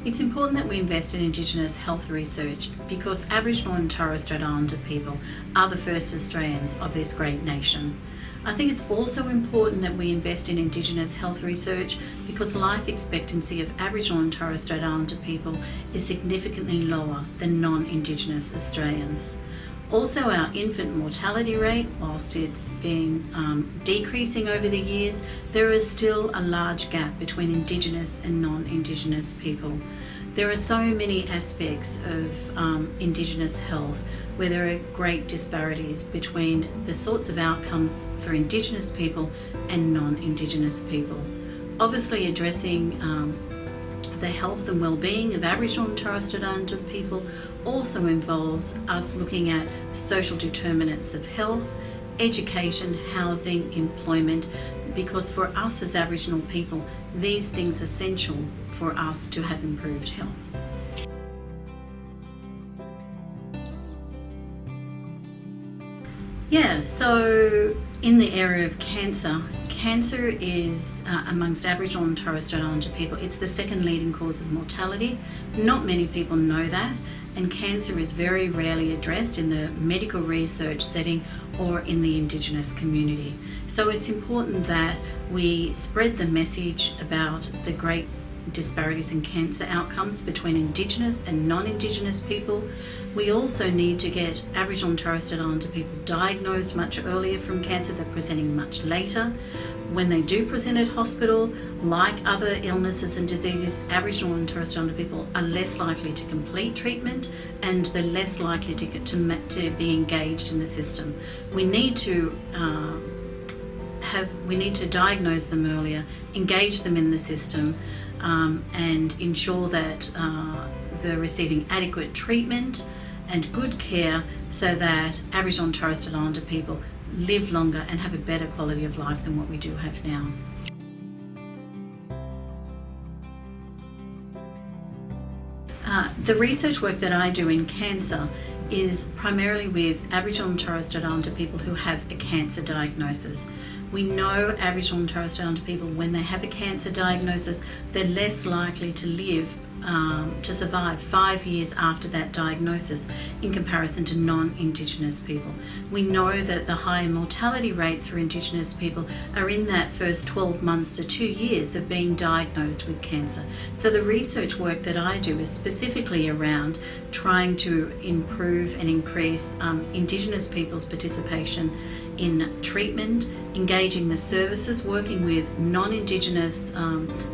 It's important that we invest in Indigenous health research because Aboriginal and Torres Strait Islander people are the first Australians of this great nation. I think it's also important that we invest in Indigenous health research because life expectancy of Aboriginal and Torres Strait Islander people is significantly lower than non-Indigenous Australians. Also, our infant mortality rate, whilst it's been decreasing over the years, there is still a large gap between Indigenous and non-Indigenous people. There are so many aspects of Indigenous health where there are great disparities between the sorts of outcomes for Indigenous people and non-Indigenous people. Obviously, addressing the health and well-being of Aboriginal and Torres Strait Islander people also involves us looking at social determinants of health, education, housing, employment, because for us as Aboriginal people, these things are essential for us to have improved health. Yeah, so in the area of cancer is amongst Aboriginal and Torres Strait Islander people, it's the second leading cause of mortality. Not many people know that, and cancer is very rarely addressed in the medical research setting or in the Indigenous community. So it's important that we spread the message about the great disparities in cancer outcomes between Indigenous and non-Indigenous people. We also need to get Aboriginal and Torres Strait Islander people diagnosed much earlier from cancer. They're presenting much later. When they do present at hospital, like other illnesses and diseases, Aboriginal and Torres Strait Islander people are less likely to complete treatment and they're less likely to be engaged in the system. We need to diagnose them earlier, engage them in the system, and ensure that they're receiving adequate treatment and good care so that Aboriginal and Torres Strait Islander people live longer and have a better quality of life than what we do have now. The research work that I do in cancer is primarily with Aboriginal and Torres Strait Islander people who have a cancer diagnosis. We know Aboriginal and Torres Strait Islander people, when they have a cancer diagnosis, they're less likely to live to survive 5 years after that diagnosis in comparison to non-Indigenous people. We know that the high mortality rates for Indigenous people are in that first 12 months to 2 years of being diagnosed with cancer. So the research work that I do is specifically around trying to improve and increase Indigenous people's participation in treatment, engaging the services, working with non-Indigenous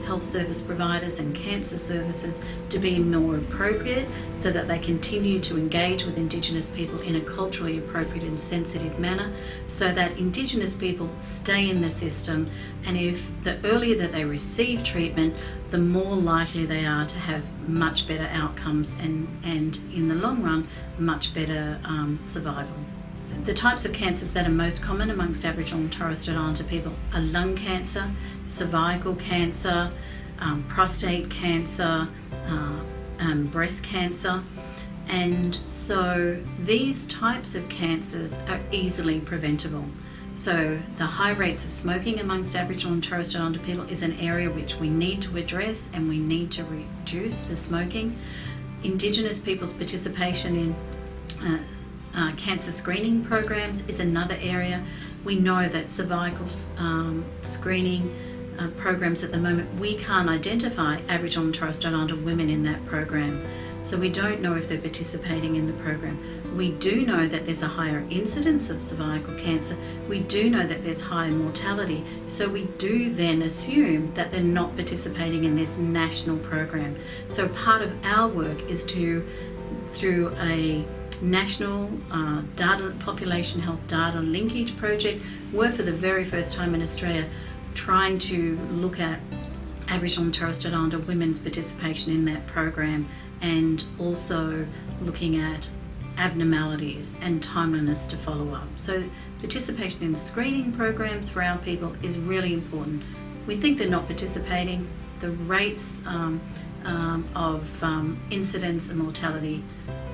health service providers and cancer services to be more appropriate so that they continue to engage with Indigenous people in a culturally appropriate and sensitive manner so that Indigenous people stay in the system, and if the earlier that they receive treatment, the more likely they are to have much better outcomes and in the long run, much better survival. The types of cancers that are most common amongst Aboriginal and Torres Strait Islander people are lung cancer, cervical cancer, prostate cancer, breast cancer. And so these types of cancers are easily preventable. So the high rates of smoking amongst Aboriginal and Torres Strait Islander people is an area which we need to address, and we need to reduce the smoking. Indigenous people's participation in cancer screening programs is another area. We know that cervical screening programs at the moment, we can't identify Aboriginal and Torres Strait Islander women in that program. So we don't know if they're participating in the program. We do know that there's a higher incidence of cervical cancer. We do know that there's higher mortality. So we do then assume that they're not participating in this national program. So part of our work is to, through a national population health data linkage project, we're for the very first time in Australia trying to look at Aboriginal and Torres Strait Islander women's participation in that program, and also looking at abnormalities and timeliness to follow up. So participation in screening programs for our people is really important. We think they're not participating. The rates of incidence and mortality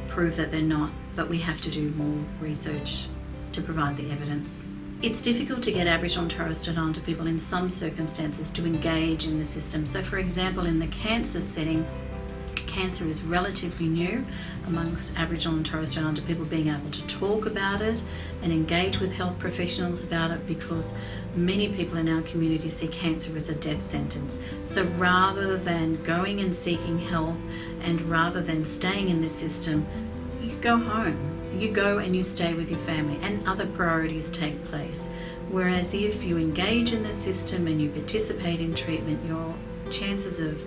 prove that they're not, but we have to do more research to provide the evidence. It's difficult to get Aboriginal and Torres Strait Islander people in some circumstances to engage in the system. So for example, in the cancer setting, cancer is relatively new amongst Aboriginal and Torres Strait Islander people, being able to talk about it and engage with health professionals about it, because many people in our community see cancer as a death sentence. So rather than going and seeking help, and rather than staying in the system, you go home. You go and you stay with your family, and other priorities take place. Whereas if you engage in the system and you participate in treatment, your chances of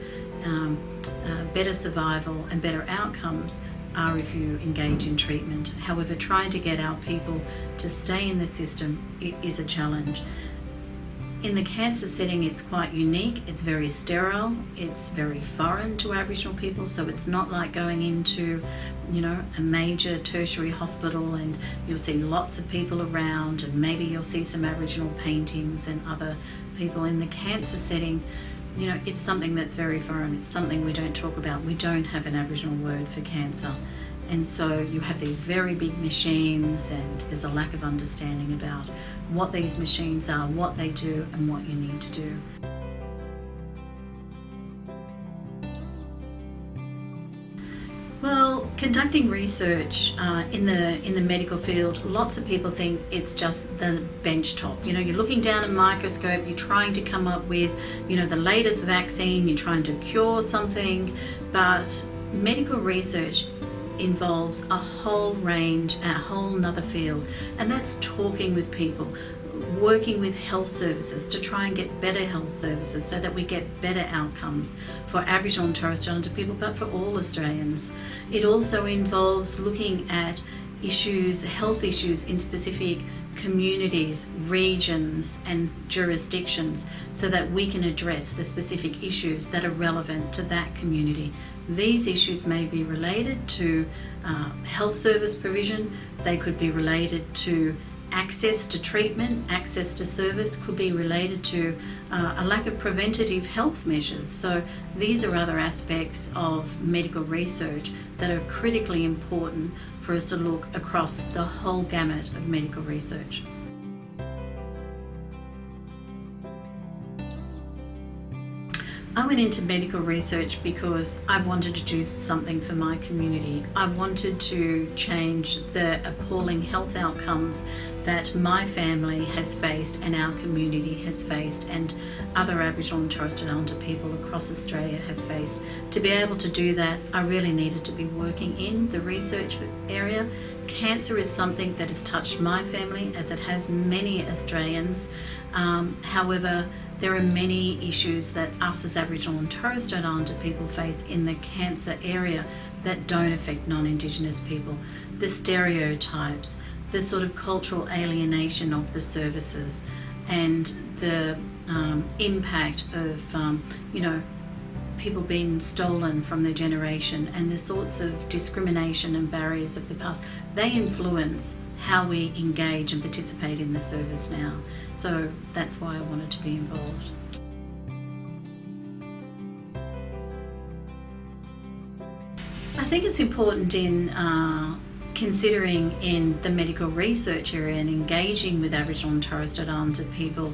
better survival and better outcomes are if you engage in treatment. However, trying to get our people to stay in the system is a challenge. In the cancer setting, it's quite unique. It's very sterile. It's very foreign to Aboriginal people. So it's not like going into, a major tertiary hospital and you'll see lots of people around, and maybe you'll see some Aboriginal paintings and other people. In the cancer setting, it's something that's very foreign. It's something we don't talk about. We don't have an Aboriginal word for cancer. And so you have these very big machines, and there's a lack of understanding about what these machines are, what they do, and what you need to do. Well, conducting research in the medical field, lots of people think it's just the bench top. You're looking down a microscope, you're trying to come up with, the latest vaccine, you're trying to cure something, but medical research involves a whole range, a whole nother field, and that's talking with people, working with health services to try and get better health services so that we get better outcomes for Aboriginal and Torres Strait Islander people, but for all Australians. It also involves looking at issues, health issues in specific communities, regions and jurisdictions, so that we can address the specific issues that are relevant to that community. These issues may be related to health service provision, they could be related to access to treatment, access to service, could be related to a lack of preventative health measures. So these are other aspects of medical research that are critically important for us to look across the whole gamut of medical research. I went into medical research because I wanted to do something for my community. I wanted to change the appalling health outcomes that my family has faced and our community has faced, and other Aboriginal and Torres Strait Islander people across Australia have faced. To be able to do that, I really needed to be working in the research area. Cancer is something that has touched my family, as it has many Australians. However, there are many issues that us as Aboriginal and Torres Strait Islander people face in the cancer area that don't affect non-Indigenous people. The stereotypes, the sort of cultural alienation of the services, and the impact of, people being stolen from their generation, and the sorts of discrimination and barriers of the past, they influence how we engage and participate in the service now. So that's why I wanted to be involved. I think it's important in considering in the medical research area and engaging with Aboriginal and Torres Strait Islander people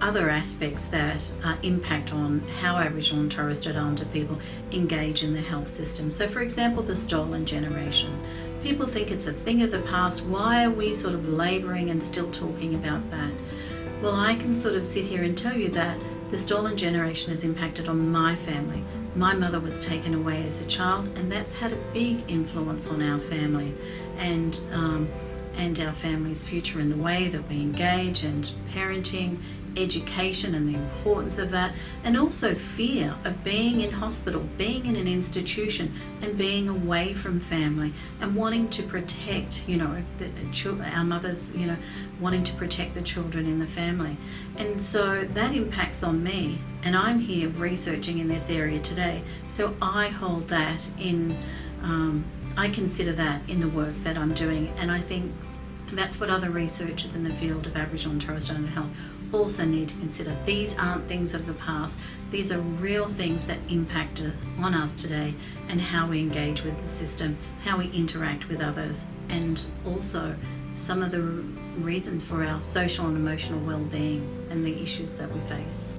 other aspects that impact on how Aboriginal and Torres Strait Islander people engage in the health system. So for example, the stolen generation. People think it's a thing of the past. Why are we sort of labouring and still talking about that? Well, I can sort of sit here and tell you that the stolen generation has impacted on my family. My mother was taken away as a child, and that's had a big influence on our family and our family's future in the way that we engage, and parenting, education and the importance of that, and also fear of being in hospital, being in an institution and being away from family, and wanting to protect, our mothers, wanting to protect the children in the family. And so that impacts on me, and I'm here researching in this area today. So I hold that in, I consider that in the work that I'm doing, and I think that's what other researchers in the field of Aboriginal and Torres Strait Islander health also need to consider. These aren't things of the past. These are real things that impact on us today, and how we engage with the system, how we interact with others, and also some of the reasons for our social and emotional well-being and the issues that we face.